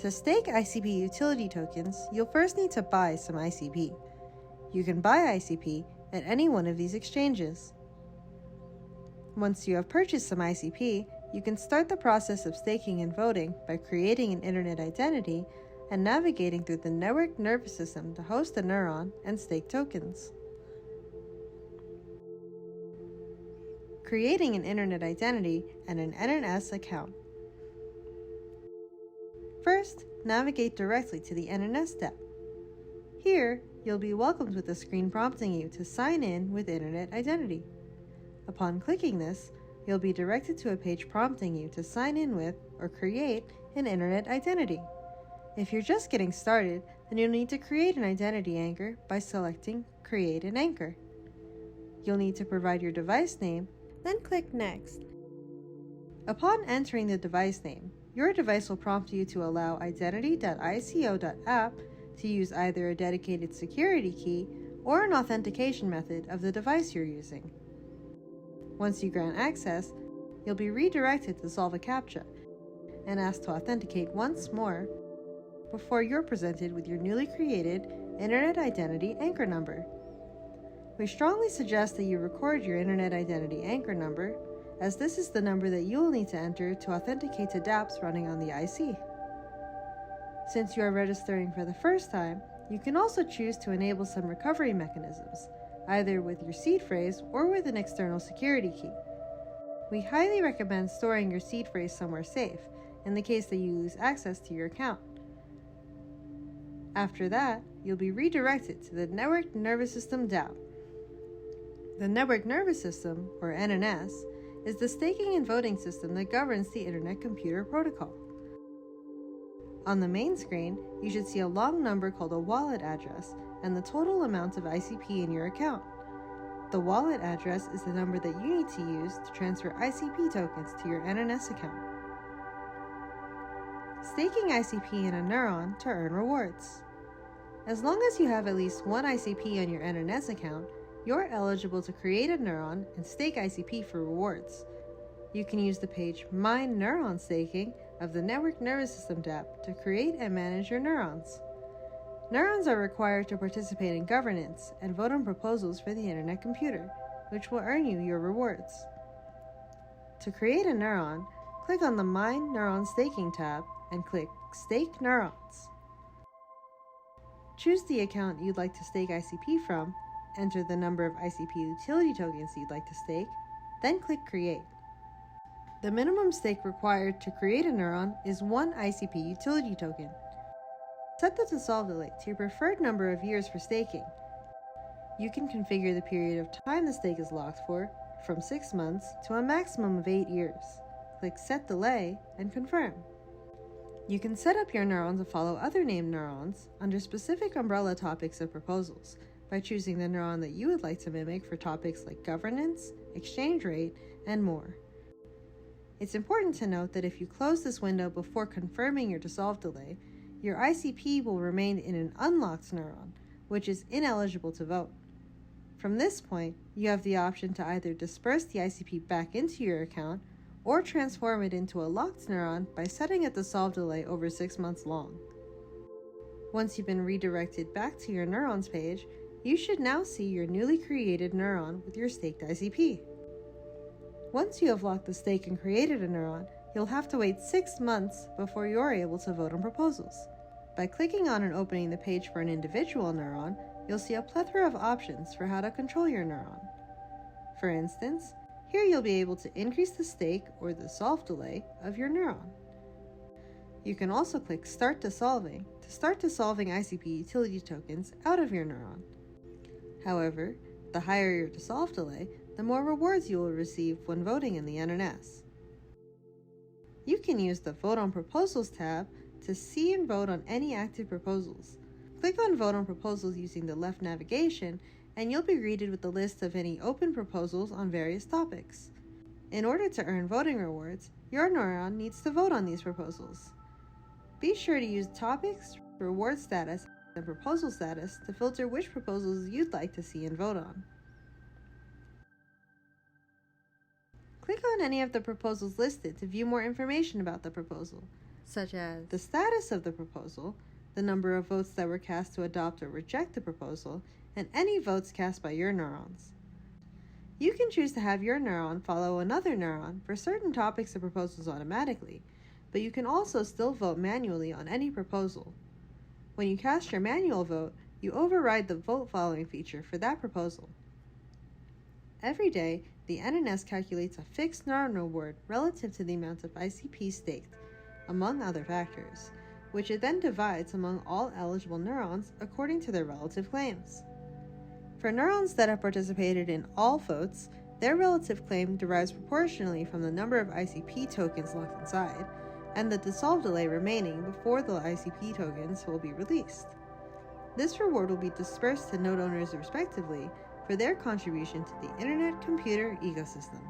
To stake ICP utility tokens, you'll first need to buy some ICP. You can buy ICP at any one of these exchanges. Once you have purchased some ICP, you can start the process of staking and voting by creating an internet identity and navigating through the network nervous system to host a neuron and stake tokens. Creating an internet identity and an NNS account. First, navigate directly to the NNS Dapp. Here, you'll be welcomed with a screen prompting you to sign in with Internet Identity. Upon clicking this, you'll be directed to a page prompting you to sign in with or create an Internet Identity. If you're just getting started, then you'll need to create an identity anchor by selecting Create an Anchor. You'll need to provide your device name, then click Next. Upon entering the device name, your device will prompt you to allow identity.ico.app to use either a dedicated security key or an authentication method of the device you're using. Once you grant access, you'll be redirected to solve a CAPTCHA and asked to authenticate once more before you're presented with your newly created Internet Identity Anchor number. We strongly suggest that you record your Internet Identity Anchor number, as this is the number that you will need to enter to authenticate to dApps running on the IC. Since you are registering for the first time, you can also choose to enable some recovery mechanisms, either with your seed phrase or with an external security key. We highly recommend storing your seed phrase somewhere safe, in the case that you lose access to your account. After that, you'll be redirected to the Network Nervous System Dapp. The Network Nervous System, or NNS, is the staking and voting system that governs the Internet Computer Protocol. On the main screen, you should see a long number called a wallet address and the total amount of ICP in your account. The wallet address is the number that you need to use to transfer ICP tokens to your NNS account. Staking ICP in a neuron to earn rewards. As long as you have at least one ICP on your NNS account, you're eligible to create a neuron and stake ICP for rewards. You can use the page Mine Neuron Staking of the Network Nervous System Dapp to create and manage your neurons. Neurons are required to participate in governance and vote on proposals for the Internet computer, which will earn you your rewards. To create a neuron, click on the Mine Neuron Staking tab and click Stake Neurons. Choose the account you'd like to stake ICP from, enter the number of ICP utility tokens you'd like to stake, then click Create. The minimum stake required to create a neuron is 1 ICP utility token. Set the dissolve delay to your preferred number of years for staking. You can configure the period of time the stake is locked for, from 6 months to a maximum of 8 years. Click Set Delay and confirm. You can set up your neuron to follow other named neurons under specific umbrella topics of proposals by choosing the neuron that you would like to mimic for topics like governance, exchange rate, and more. It's important to note that if you close this window before confirming your dissolve delay, your ICP will remain in an unlocked neuron, which is ineligible to vote. From this point, you have the option to either disperse the ICP back into your account or transform it into a locked neuron by setting a dissolve delay over 6 months long. Once you've been redirected back to your neurons page, you should now see your newly created neuron with your staked ICP. Once you have locked the stake and created a neuron, you'll have to wait 6 months before you're able to vote on proposals. By clicking on and opening the page for an individual neuron, you'll see a plethora of options for how to control your neuron. For instance, here you'll be able to increase the stake or the dissolve delay of your neuron. You can also click Start Dissolving to start dissolving ICP utility tokens out of your neuron. However, the higher your dissolve delay, the more rewards you will receive when voting in the NNS. You can use the Vote on Proposals tab to see and vote on any active proposals. Click on Vote on Proposals using the left navigation, and you'll be greeted with a list of any open proposals on various topics. In order to earn voting rewards, your neuron needs to vote on these proposals. Be sure to use Topics, Reward Status, and Proposal Status to filter which proposals you'd like to see and vote on. Click on any of the proposals listed to view more information about the proposal. such as the status of the proposal, the number of votes that were cast to adopt or reject the proposal, and any votes cast by your neurons. You can choose to have your neuron follow another neuron for certain topics or proposals automatically, but you can also still vote manually on any proposal. When you cast your manual vote, you override the vote following feature for that proposal. Every day, the NNS calculates a fixed neuron reward relative to the amount of ICP staked, among other factors, which it then divides among all eligible neurons according to their relative claims. For neurons that have participated in all votes, their relative claim derives proportionally from the number of ICP tokens locked inside, and the dissolve delay remaining before the ICP tokens will be released. This reward will be dispersed to node owners respectively for their contribution to the Internet computer ecosystem.